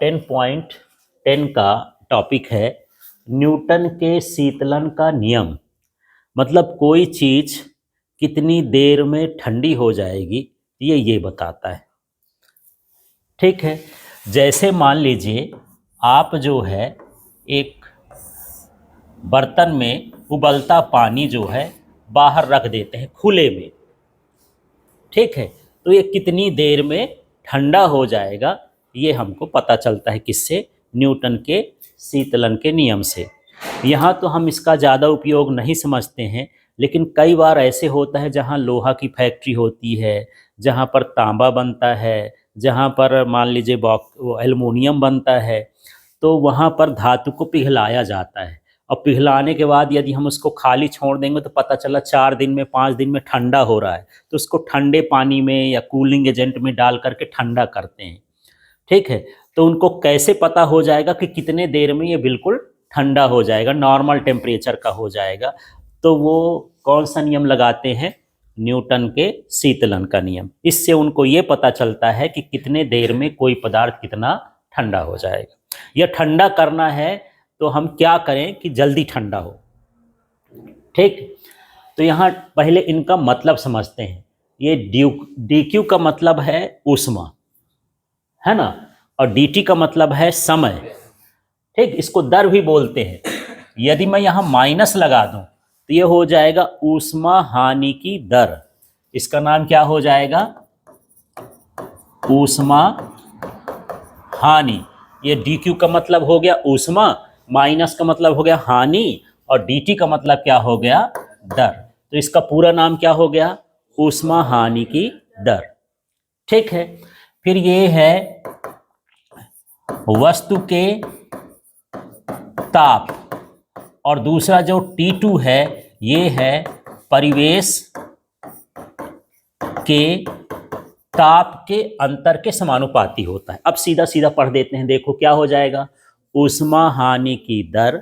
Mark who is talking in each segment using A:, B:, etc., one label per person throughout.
A: 10.10 का टॉपिक है न्यूटन के शीतलन का नियम। मतलब कोई चीज़ कितनी देर में ठंडी हो जाएगी ये बताता है। ठीक है, जैसे मान लीजिए आप जो है एक बर्तन में उबलता पानी जो है बाहर रख देते हैं खुले में। ठीक है, तो ये कितनी देर में ठंडा हो जाएगा ये हमको पता चलता है किससे? न्यूटन के शीतलन के नियम से। यहाँ तो हम इसका ज़्यादा उपयोग नहीं समझते हैं, लेकिन कई बार ऐसे होता है जहाँ लोहा की फैक्ट्री होती है, जहाँ पर तांबा बनता है, जहाँ पर मान लीजिए एल्युमिनियम बनता है, तो वहाँ पर धातु को पिघलाया जाता है। और पिघलाने के बाद यदि हम उसको खाली छोड़ देंगे तो पता चला 4 दिन में 5 दिन में ठंडा हो रहा है, तो उसको ठंडे पानी में या कूलिंग एजेंट में डाल करके ठंडा करते हैं। ठीक है, तो उनको कैसे पता हो जाएगा कि कितने देर में ये बिल्कुल ठंडा हो जाएगा, नॉर्मल टेम्परेचर का हो जाएगा? तो वो कौन सा नियम लगाते हैं? न्यूटन के शीतलन का नियम। इससे उनको ये पता चलता है कि कितने देर में कोई पदार्थ कितना ठंडा हो जाएगा। या ठंडा करना है तो हम क्या करें कि जल्दी ठंडा हो। ठीक, तो यहाँ पहले इनका मतलब समझते हैं। ये डी क्यू का मतलब है ऊष्मा, है ना, और डी टी का मतलब है समय। ठीक, इसको दर भी बोलते हैं। यदि मैं यहाँ माइनस लगा दूं तो ये हो जाएगा ऊष्मा हानि की दर। इसका नाम क्या हो जाएगा? ऊष्मा हानि। ये डी क्यू का मतलब हो गया ऊष्मा, माइनस का मतलब हो गया हानि, और डी टी का मतलब क्या हो गया? दर। तो इसका पूरा नाम क्या हो गया? ऊष्मा हानि की दर। ठीक है, फिर ये है वस्तु के ताप, और दूसरा जो T2 है ये है परिवेश के ताप के अंतर के समानुपाती होता है। अब सीधा सीधा पढ़ देते हैं, देखो क्या हो जाएगा? ऊष्मा हानि की दर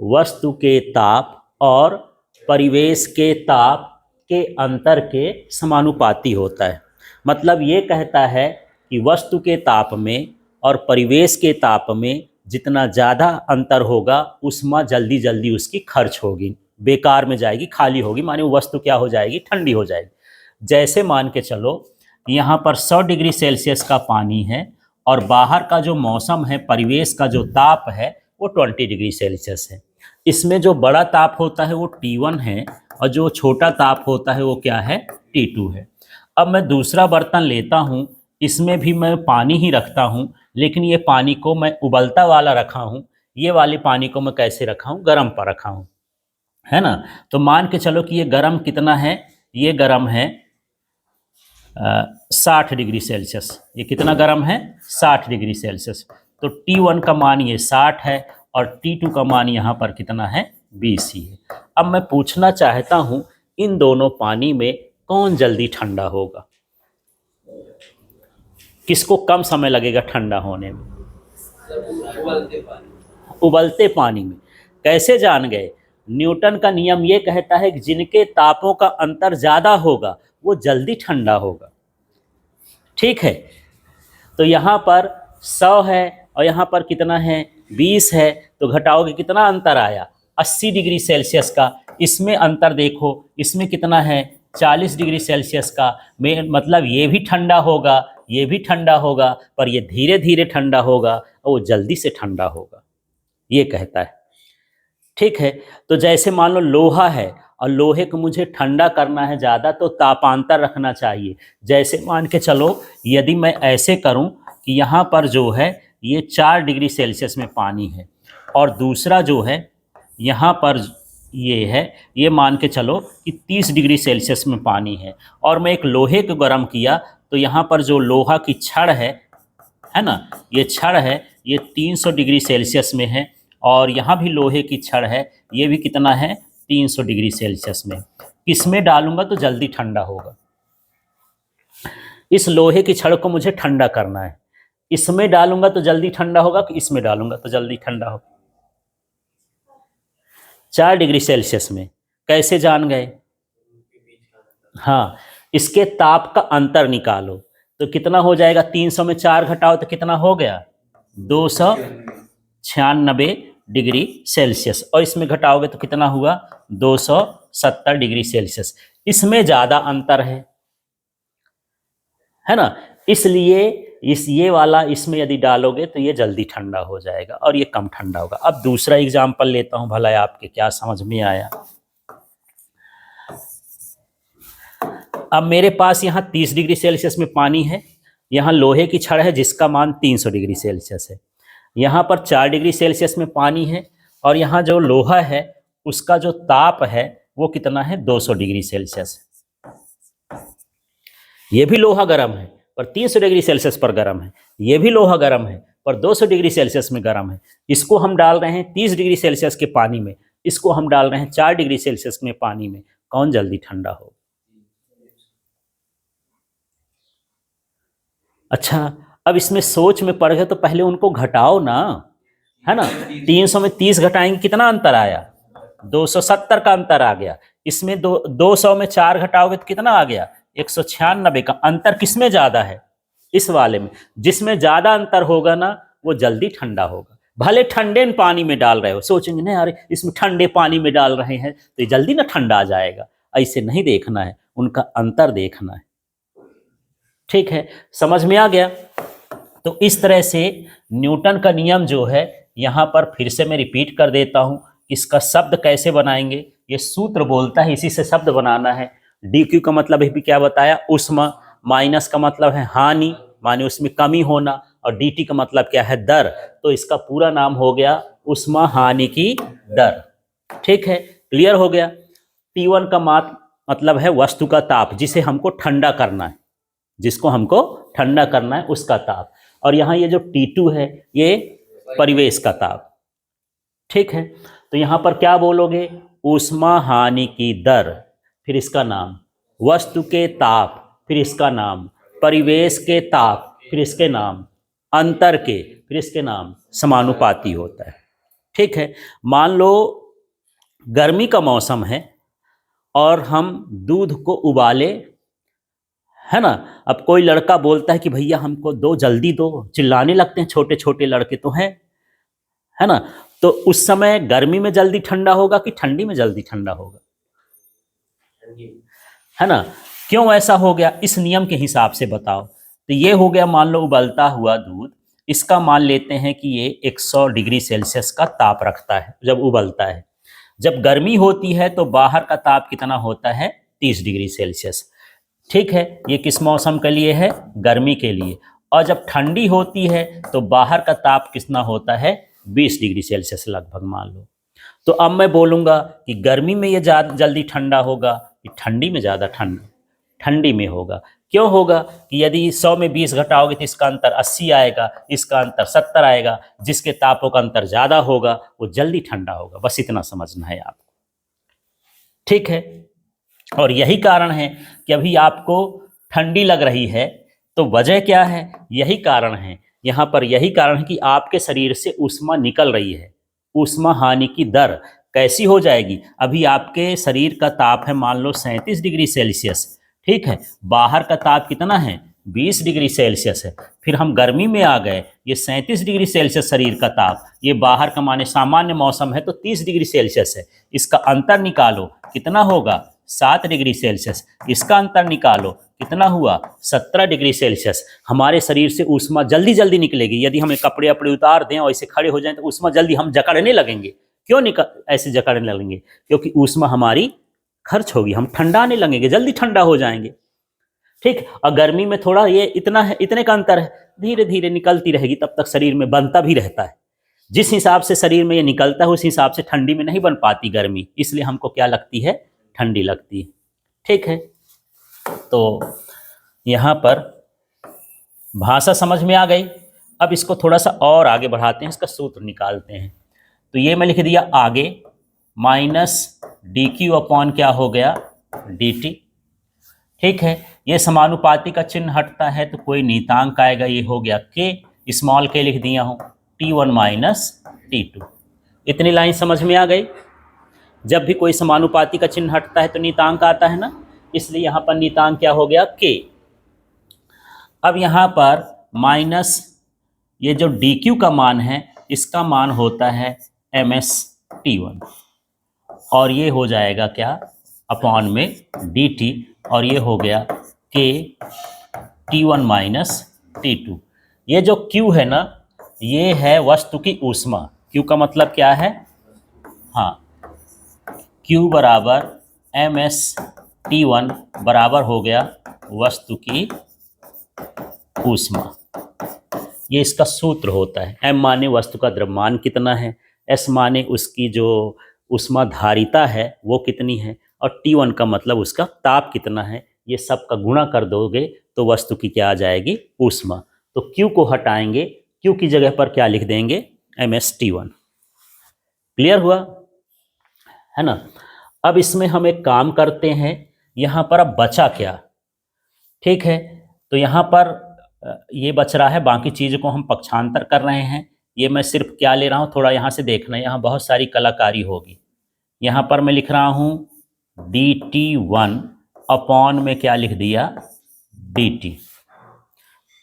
A: वस्तु के ताप और परिवेश के ताप के अंतर के समानुपाती होता है। मतलब ये कहता है कि वस्तु के ताप में और परिवेश के ताप में जितना ज़्यादा अंतर होगा ऊष्मा जल्दी जल्दी उसकी खर्च होगी, बेकार में जाएगी, खाली होगी, माने वो वस्तु क्या हो जाएगी? ठंडी हो जाएगी। जैसे मान के चलो यहाँ पर 100 डिग्री सेल्सियस का पानी है और बाहर का जो मौसम है, परिवेश का जो ताप है वो 20 डिग्री सेल्सियस है। इसमें जो बड़ा ताप होता है वो T1 है और जो छोटा ताप होता है वो क्या है? T2 है। अब मैं दूसरा बर्तन लेता हूँ, इसमें भी मैं पानी ही रखता हूँ, लेकिन ये पानी को मैं उबलता वाला रखा हूँ, ये वाले पानी को मैं कैसे रखा हूँ? गर्म पर रखा हूँ, है ना। तो मान के चलो कि ये गर्म कितना है? ये गर्म है 60 डिग्री सेल्सियस। ये कितना गर्म है? 60 डिग्री सेल्सियस। तो T1 का मान ये 60 है और T2 का मान यहाँ पर कितना है? 20 ही है। अब मैं पूछना चाहता हूँ इन दोनों पानी में कौन जल्दी ठंडा होगा? किसको कम समय लगेगा ठंडा होने में? उबलते पानी में। कैसे जान गए? न्यूटन का नियम ये कहता है कि जिनके तापों का अंतर ज़्यादा होगा वो जल्दी ठंडा होगा। ठीक है, तो यहाँ पर 100 है और यहाँ पर कितना है? 20 है, तो घटाओगे कितना अंतर आया? 80 डिग्री सेल्सियस का। इसमें अंतर देखो, इसमें कितना है? 40 डिग्री सेल्सियस का। मतलब ये भी ठंडा होगा, ये भी ठंडा होगा, पर ये धीरे धीरे ठंडा होगा और वो जल्दी से ठंडा होगा, ये कहता है। ठीक है, तो जैसे मान लो लोहा है और लोहे को मुझे ठंडा करना है ज़्यादा, तो तापांतर रखना चाहिए। जैसे मान के चलो यदि मैं ऐसे करूं कि यहाँ पर जो है ये 4 डिग्री सेल्सियस में पानी है और दूसरा जो है यहाँ पर ये है, ये मान के चलो कि 30 डिग्री सेल्सियस में पानी है, और मैं एक लोहे को गर्म किया तो यहाँ पर जो लोहा की छड़ है ना, ये छड़ है, ये 300 डिग्री सेल्सियस में है, और यहाँ भी लोहे की छड़ है, ये भी कितना है? 300 डिग्री सेल्सियस में। किसमें डालूंगा तो जल्दी ठंडा होगा? इस लोहे की छड़ को मुझे ठंडा करना है, इसमें डालूंगा तो जल्दी ठंडा होगा कि इसमें डालूंगा तो जल्दी ठंडा होगा? 4 डिग्री सेल्सियस में। कैसे जान गए? हाँ, इसके ताप का अंतर निकालो तो कितना हो जाएगा? 300 में 4 घटाओ तो कितना हो गया? 296 डिग्री सेल्सियस, और इसमें घटाओगे तो कितना हुआ 270 डिग्री सेल्सियस। इसमें ज़्यादा अंतर है ना, इसलिए ये वाला इसमें यदि डालोगे तो ये जल्दी ठंडा हो जाएगा और ये कम ठंडा होगा। अब दूसरा एग्जाम्पल लेता हूं, भला आपके क्या समझ में आया। अब मेरे पास यहाँ 30 डिग्री सेल्सियस में पानी है, यहाँ लोहे की छड़ है जिसका मान 300 डिग्री सेल्सियस है, यहाँ पर 4 डिग्री सेल्सियस में पानी है, और यहाँ जो लोहा है उसका जो ताप है वो कितना है 200 डिग्री सेल्सियस। ये भी लोहा गर्म है पर 300 डिग्री सेल्सियस पर गर्म है, ये भी लोहा गर्म है पर 200 डिग्री सेल्सियस में गर्म है। इसको हम डाल रहे हैं 30 डिग्री सेल्सियस के पानी में, इसको हम डाल रहे हैं 4 डिग्री सेल्सियस में पानी में, कौन जल्दी ठंडा हो? अच्छा, अब इसमें सोच में पड़ गए तो पहले उनको घटाओ ना, है ना। 300 में 30 घटाएंगे कितना अंतर आया? 270 का अंतर आ गया। इसमें 200 में 4 घटाओगे तो कितना आ गया? 196 का। अंतर किसमें ज्यादा है? इस वाले में। जिसमें ज्यादा अंतर होगा ना वो जल्दी ठंडा होगा। भले ठंडे पानी में डाल रहे हो, सोचेंगे नहीं अरे इसमें ठंडे पानी में डाल रहे हैं तो ये जल्दी ना ठंडा आ जाएगा। ऐसे नहीं देखना है, उनका अंतर देखना है। ठीक है, समझ में आ गया? तो इस तरह से न्यूटन का नियम जो है, यहां पर फिर से मैं रिपीट कर देता हूं, इसका शब्द कैसे बनाएंगे। ये सूत्र बोलता है इसी से शब्द बनाना है। डी क्यू का मतलब भी क्या बताया? उष्मा। माइनस का मतलब है हानि, माने उसमें कमी होना, और डी टी का मतलब क्या है? दर। तो इसका पूरा नाम हो गया उष्मा हानि की दर। ठीक है, क्लियर हो गया। T1 का मतलब है वस्तु का ताप, जिसे हमको ठंडा करना है, जिसको हमको ठंडा करना है उसका ताप। और यहाँ ये जो T2 है ये परिवेश का ताप। ठीक है, तो यहाँ पर क्या बोलोगे? ऊष्मा हानि की दर, फिर इसका नाम वस्तु के ताप, फिर इसका नाम परिवेश के ताप, फिर इसके नाम अंतर के, फिर इसके नाम समानुपाती होता है। ठीक है, मान लो गर्मी का मौसम है और हम दूध को उबाले, है ना। अब कोई लड़का बोलता है कि भैया हमको दो, जल्दी दो, चिल्लाने लगते हैं, छोटे छोटे लड़के तो हैं, है ना। तो उस समय गर्मी में जल्दी ठंडा होगा कि ठंडी में जल्दी ठंडा होगा? है ना। क्यों ऐसा हो गया? इस नियम के हिसाब से बताओ। तो ये हो गया, मान लो उबलता हुआ दूध, इसका मान लेते हैं कि ये 100 डिग्री सेल्सियस का ताप रखता है जब उबलता है। जब गर्मी होती है तो बाहर का ताप कितना होता है? 30 डिग्री सेल्सियस। ठीक है, ये किस मौसम के लिए है? गर्मी के लिए। और जब ठंडी होती है तो बाहर का ताप कितना होता है? 20 डिग्री सेल्सियस लगभग मान लो। तो अब मैं बोलूँगा कि गर्मी में ये जल्दी ठंडा होगा कि ठंडी में ज़्यादा ठंडा? ठंडी में होगा। क्यों होगा? कि यदि 100 में 20 घटाओगे तो इसका अंतर 80 आएगा, इसका अंतर 70 आएगा। जिसके तापों का अंतर ज़्यादा होगा वो जल्दी ठंडा होगा। बस इतना समझना है आपको। ठीक है, और यही कारण है कि अभी आपको ठंडी लग रही है, तो वजह क्या है? यही कारण है, यहाँ पर यही कारण है कि आपके शरीर से ऊष्मा निकल रही है। ऊष्मा हानि की दर कैसी हो जाएगी? अभी आपके शरीर का ताप है मान लो 37 डिग्री सेल्सियस, ठीक है। बाहर का ताप कितना है? 20 डिग्री सेल्सियस है। फिर हम गर्मी में आ गए, ये 37 डिग्री सेल्सियस शरीर का ताप, ये बाहर का माने सामान्य मौसम है तो 30 डिग्री सेल्सियस है। इसका अंतर निकालो, कितना होगा? 7 डिग्री सेल्सियस। इसका अंतर निकालो, कितना हुआ? 17 डिग्री सेल्सियस। हमारे शरीर से ऊष्मा जल्दी जल्दी निकलेगी। यदि हमें कपड़े अपड़े उतार दें और ऐसे खड़े हो जाएं तो ऊष्मा जल्दी हम जकड़ने लगेंगे। क्यों ऐसे जकड़ने लगेंगे? क्योंकि ऊष्मा हमारी खर्च होगी, हम ठंडाने लगेंगे, जल्दी ठंडा हो जाएंगे। ठीक। और गर्मी में थोड़ा ये इतना है, इतने का अंतर है, धीरे धीरे निकलती रहेगी, तब तक शरीर में बनता भी रहता है। जिस हिसाब से शरीर में ये निकलता है उस हिसाब से ठंडी में नहीं बन पाती गर्मी, इसलिए हमको क्या लगती है? ठंडी लगती है। ठीक है, तो यहाँ पर भाषा समझ में आ गई। अब इसको थोड़ा सा और आगे बढ़ाते हैं, इसका सूत्र निकालते हैं। तो ये मैं लिख दिया आगे, माइनस डी क्यू अपॉन क्या हो गया? D T. ठीक है, ये समानुपाती का चिन्ह हटता है तो कोई नीतांक आएगा, ये हो गया के, स्मॉल के लिख दिया हूँ, T1 माइनस T2। इतनी लाइन समझ में आ गई। जब भी कोई समानुपाती का चिन्ह हटता है तो नीतांक आता है ना, इसलिए यहाँ पर नीतांक क्या हो गया? के। अब यहाँ पर माइनस ये जो डी क्यू का मान है इसका मान होता है एम एस टी वन, और ये हो जाएगा क्या अपॉन में डी टी, और ये हो गया के T one minus T two. ये जो Q है ना, ये है वस्तु की ऊष्मा। Q का मतलब क्या है? हाँ, Q बराबर एम एस टी वन बराबर हो गया वस्तु की ऊष्मा। ये इसका सूत्र होता है। m माने वस्तु का द्रव्यमान कितना है, s माने उसकी जो ऊष्मा धारिता है वो कितनी है, और T1 का मतलब उसका ताप कितना है। ये सब का गुणा कर दोगे तो वस्तु की क्या आ जाएगी? ऊष्मा। तो Q को हटाएंगे, Q की जगह पर क्या लिख देंगे? MsT1। क्लियर हुआ है ना? अब इसमें हम एक काम करते हैं, यहाँ पर अब बचा क्या? ठीक है, तो यहाँ पर ये बच रहा है, बाकी चीज़ को हम पक्षांतर कर रहे हैं। ये मैं सिर्फ क्या ले रहा हूँ, थोड़ा यहाँ से देखना, यहाँ बहुत सारी कलाकारी होगी। यहाँ पर मैं लिख रहा हूँ dt1 अपॉन में क्या लिख दिया? dt।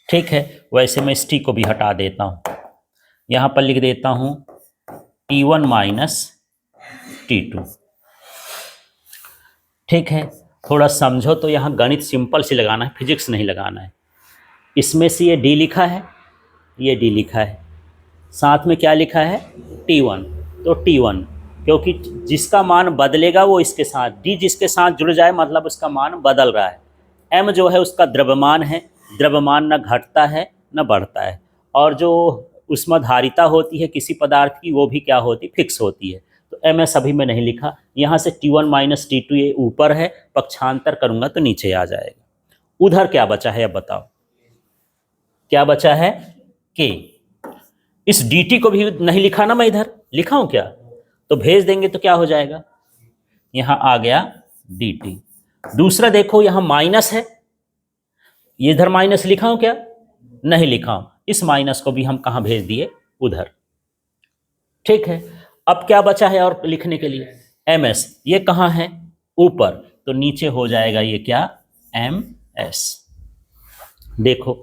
A: ठीक है, वैसे मैं इस t को भी हटा देता हूँ, यहाँ पर लिख देता हूँ t1 माइनस t2। ठीक है, थोड़ा समझो तो यहाँ गणित सिंपल से लगाना है, फिजिक्स नहीं लगाना है। इसमें से ये d लिखा है, ये d लिखा है, साथ में क्या लिखा है? t1। तो t1 क्योंकि जिसका मान बदलेगा वो इसके साथ, d जिसके साथ जुड़ जाए मतलब उसका मान बदल रहा है। m जो है उसका द्रव्यमान है, द्रव्यमान न घटता है न बढ़ता है, और जो ऊष्माधारिता होती है किसी पदार्थ की वो भी क्या होती? फिक्स होती है। तो ms अभी मैं नहीं लिखा, यहाँ से t1 माइनस t2 ये ऊपर है, पक्षांतर करूँगा तो नीचे आ जाएगा। उधर क्या बचा है अब बताओ, क्या बचा है? k। इस dt को भी नहीं लिखा ना, मैं इधर लिखा हूँ क्या? तो भेज देंगे तो क्या हो जाएगा? यहाँ आ गया dt। दूसरा देखो, यहाँ माइनस है, ये इधर माइनस लिखा हूँ क्या? नहीं लिखा हूँ। इस माइनस को भी हम कहाँ भेज दिए? उधर। ठीक है, अब क्या बचा है और लिखने के लिए? ms। ये कहाँ है? ऊपर, तो नीचे हो जाएगा ये क्या? ms। देखो,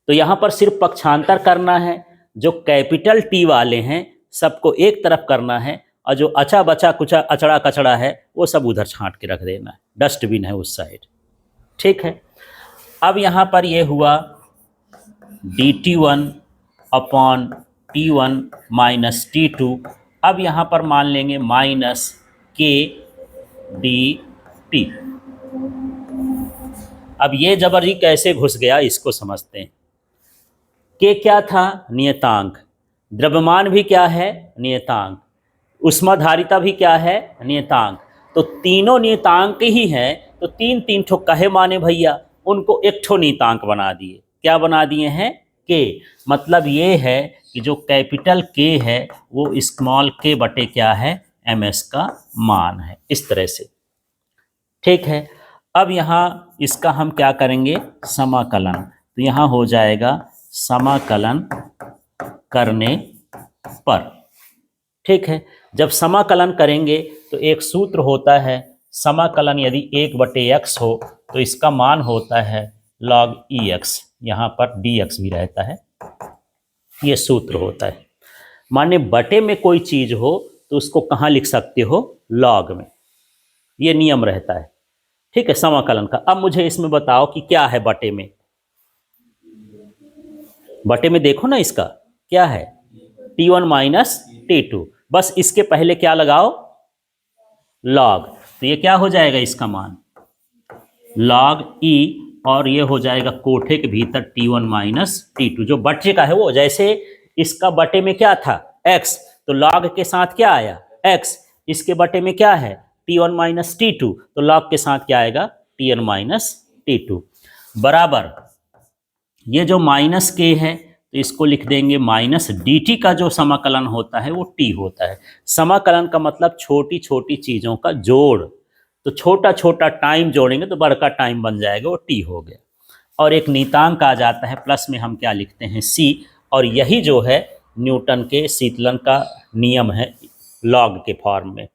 A: तो यहाँ पर सिर्फ पक्षांतर करना है, जो कैपिटल T वाले हैं सबको एक तरफ करना है, और जो अचा बचा कुछ अचड़ा कचड़ा है वो सब उधर छांट के रख देना है, डस्टबिन है उस साइड। ठीक है, अब यहाँ पर ये हुआ dt1 upon t1 minus t2। अब यहाँ पर मान लेंगे माइनस k dt। अब ये जबरी कैसे घुस गया इसको समझते हैं। k क्या था? नियतांक। द्रव्यमान भी क्या है? नियतांक। ऊष्माधारिता भी क्या है? नियतांक। तो तीनों नियतांक ही हैं, तो तीन तीन ठो कहे माने भैया, उनको एक ठो नियतांक बना दिए। क्या बना दिए हैं? k। मतलब ये है कि जो कैपिटल K है वो स्मॉल k बटे क्या है? ms का मान है, इस तरह से। ठीक है, अब यहाँ इसका हम क्या करेंगे? समाकलन। तो यहाँ हो जाएगा समाकलन करने पर। ठीक है, जब समाकलन करेंगे तो एक सूत्र होता है, समाकलन यदि 1/x हो तो इसका मान होता है log ex, यहाँ पर dx भी रहता है, ये सूत्र होता है। माने बटे में कोई चीज हो तो उसको कहाँ लिख सकते हो? log में, ये नियम रहता है। ठीक है, समाकलन का। अब मुझे इसमें बताओ कि क्या है बटे में? बटे में देखो ना, इसका क्या है? t1 minus t2। बस इसके पहले क्या लगाओ? log। तो ये क्या हो जाएगा इसका मान? log e, और ये हो जाएगा कोठे के भीतर t1 माइनस t2। जो बटे का है वो, जैसे इसका बटे में क्या था? x, तो log के साथ क्या आया? x। इसके बटे में क्या है? t1 माइनस t2, तो log के साथ क्या आएगा? tn माइनस t2 बराबर, ये जो माइनस k है तो इसको लिख देंगे माइनस dt का जो समाकलन होता है वो t होता है। समाकलन का मतलब छोटी छोटी चीज़ों का जोड़, तो छोटा छोटा टाइम जोड़ेंगे तो बड़का टाइम बन जाएगा, वो t हो गया। और एक नियतांक आ जाता है, प्लस में हम क्या लिखते हैं? c, और यही जो है न्यूटन के शीतलन का नियम है लॉग के फॉर्म में।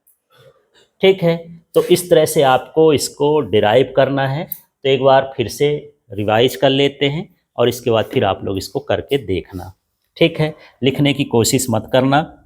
A: ठीक है, तो इस तरह से आपको इसको डिराइव करना है। तो एक बार फिर से रिवाइज कर लेते हैं और इसके बाद फिर आप लोग इसको करके देखना। ठीक है, लिखने की कोशिश मत करना,